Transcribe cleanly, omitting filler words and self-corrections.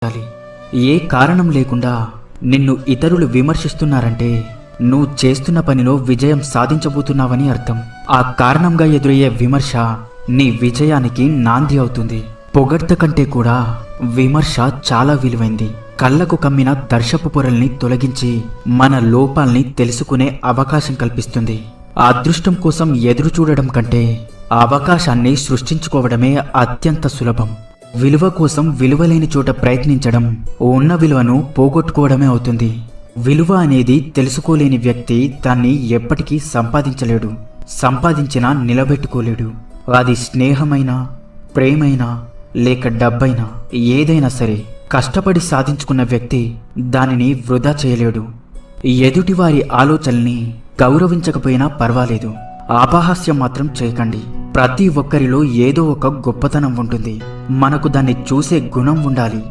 ఉండాలి. ఏ కారణం లేకుండా నిన్ను ఇతరులు విమర్శిస్తున్నారంటే నువ్వు చేస్తున్న పనిలో విజయం సాధించబోతున్నావని అర్థం. ఆ కారణంగా ఎదురయ్యే విమర్శ నీ విజయానికి నాంది అవుతుంది. పొగడ్త కంటే కూడా విమర్శ చాలా విలువైంది. కళ్ళకు కమ్మిన దర్శపు పొరల్ని తొలగించి మన లోపాల్ని తెలుసుకునే అవకాశం కల్పిస్తుంది. అదృష్టం కోసం ఎదురు చూడడం కంటే అవకాశాన్ని సృష్టించుకోవడమే అత్యంత సులభం. విలువ కోసం విలువలేని చోట ప్రయత్నించడం ఉన్న విలువను పోగొట్టుకోవడమే అవుతుంది. విలువ అనేది తెలుసుకోలేని వ్యక్తి దాన్ని ఎప్పటికీ సంపాదించలేడు. సంపాదించినా నిలబెట్టుకోలేడు. అది స్నేహమైనా, ప్రేమైనా, లేక డబ్బైనా, ఏదైనా సరే కష్టపడి సాధించుకున్న వ్యక్తి దానిని వృధా చేయలేడు. ఎదుటివారి ఆలోచనల్ని గౌరవించకపోయినా పర్వాలేదు, అపహాస్యం మాత్రం చేయకండి. ప్రతి ఒక్కరిలో ఏదో ఒక గొప్పతనం ఉంటుంది. మనకు దాన్ని చూసే గుణం ఉండాలి.